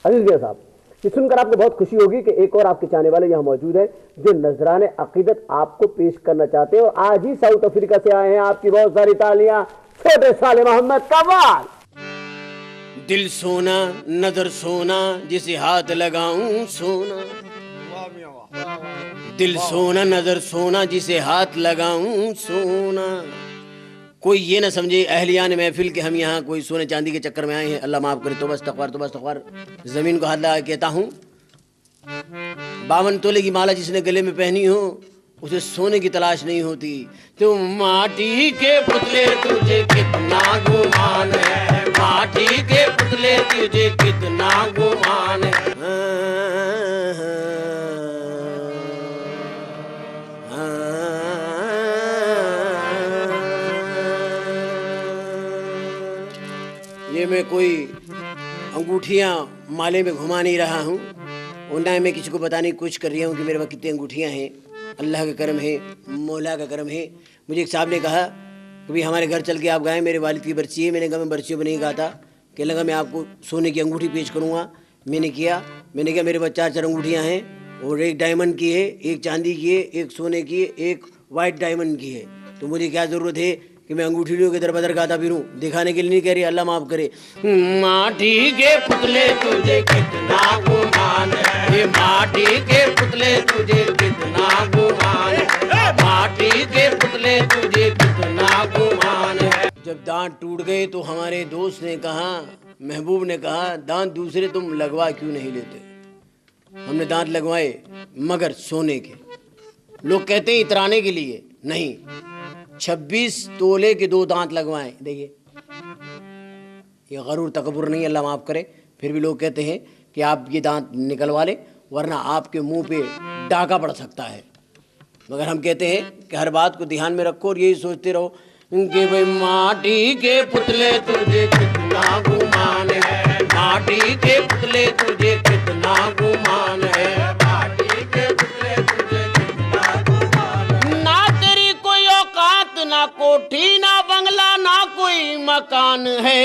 अजीज साहब, ये सुनकर आपको बहुत खुशी होगी कि एक और आपके चाहने वाले यहाँ मौजूद है जो नजराने अकीदत आपको पेश करना चाहते हैं। और आज ही साउथ अफ्रीका से आए हैं। आपकी बहुत सारी तालियां छोटे साले मोहम्मद कमाल। दिल सोना नजर सोना जिसे हाथ लगाऊं सोना, दिल सोना नजर सोना जिसे हाथ लगाऊं सोना। कोई ये ना समझे अहलियान महफिल के हम यहाँ कोई सोने चांदी के चक्कर में आए हैं। अल्लाह माफ करे। तो बस तकवार जमीन को हाथ लगा कहता हूँ, 52 तोले की माला जिसने गले में पहनी हो उसे सोने की तलाश नहीं होती। तुम माटी के पुतले तुझे कितना गुमान है, माटी के पुतले तुझे कितना गुमान है। ये मैं कोई अंगूठियाँ माले में घुमा नहीं रहा हूँ और ना मैं किसी को बताने की कोशिश कर रही हूँ कि मेरे पास कितनी अंगूठियाँ हैं। अल्लाह का करम है, मौला का करम है। मुझे एक साहब ने कहा कि भाई हमारे घर चल के आप गए, मेरे वालिद की बर्ची है। मैंने कहा मैं बर्चियों पर नहीं कहा था, कि लगा मैं आपको सोने की अंगूठी पेश करूँगा। मैंने कहा मेरे पास 4 अंगूठियाँ हैं और एक डायमंड की है, एक चांदी की है, एक सोने की है, एक वाइट डायमंड की है। तो मुझे क्या ज़रूरत है कि मैं अंगूठियों के दर बदर गाता फिरूं? दिखाने के लिए नहीं कह रही, अल्लाह माफ करे। माटी के पुतले तुझे कितना गुमान है, माटी के पुतले तुझे कितना गुमान है, माटी के पुतले तुझे कितना गुमान है। जब दांत टूट गए तो हमारे दोस्त ने कहा, महबूब ने कहा, दांत दूसरे तुम लगवा क्यों नहीं लेते? हमने दांत लगवाए मगर सोने के। लोग कहते हैं इतराने के लिए, नहीं, 26 तोले के 2 दांत लगवाएं। देखिए ये गरूर तकब्बुर नहीं, अल्लाह माफ करे। फिर भी लोग कहते हैं कि आप ये दांत निकलवा लें वरना आपके मुंह पे डाका पड़ सकता है। मगर हम कहते हैं कि हर बात को ध्यान में रखो और यही सोचते रहो कि भाई माटी के पुतले तुझे कितना गुमान है, माटी के पुतले तुझे कितना गुमान है, माटी के पुतले तुझे कितना गुमान है। ना तेरी कोई औकात, ना कोठी, ना बंगला, ना कोई मकान है,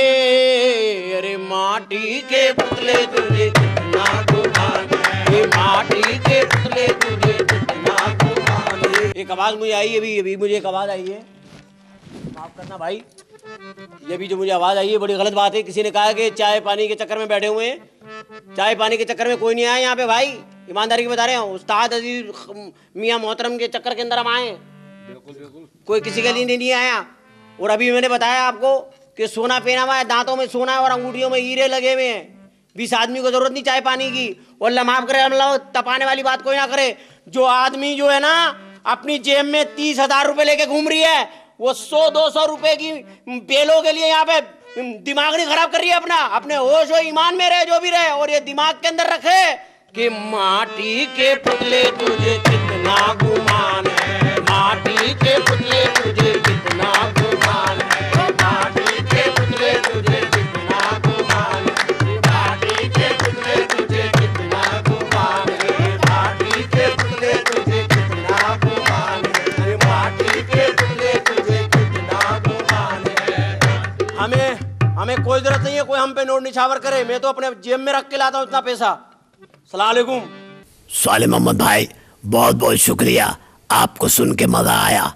अरे माटी के पुतले तुझे कितना गुमान है, माटी के पुतले तुझे कितना गुमान है। एक आवाज मुझे आई है, अभी मुझे एक आवाज आई है, माफ करना भाई, ये भी जो मुझे आवाज आई है बड़ी गलत बात है। किसी ने कहा कि चाय पानी के चक्कर में बैठे हुए हैं। चाय पानी के चक्कर में कोई नहीं आया यहाँ पे भाई, ईमानदारी की बता रहे हैं। उस्ताद अजीज मियाँ मोहतरम के चक्कर के अंदर हम आए। बिल्कुल कोई किसी के लिए नहीं आया। और अभी मैंने बताया आपको कि सोना पहना हुआ है, दांतों में सोना है और अंगूठियों में हीरे लगे हुए हैं। 20 आदमी को जरूरत नहीं चाय पानी की। और अल्लाह माफ करे, हम लोग तपाने वाली बात कोई ना करे। जो आदमी जो है ना अपनी जेब में 30,000 रुपए लेके घूम रही है, वो 100-200 रुपए की बेलों के लिए यहाँ पे दिमाग नहीं खराब कर रही है अपना। अपने होश और ईमान में रहे जो भी रहे, और ये दिमाग के अंदर रखे कि माटी के पुतले तुझे कितना गुमान है, माटी के पुतले तुझे कितना गुमान है, माटी के पुतले तुझे कितना गुमान है, माटी के पुतले तुझे कितना गुमान है, माटी के पुतले तुझे कितना गुमान है, माटी के पुतले तुझे कितना गुमान है। हमें कोई जरूरत नहीं है कोई हम पे नोट निछावर करे। मैं तो अपने जेब में रख के लाता हूँ इतना पैसा। सलाम अलैकुम। साले मोहम्मद भाई बहुत बहुत शुक्रिया, आपको सुन के मजा आया।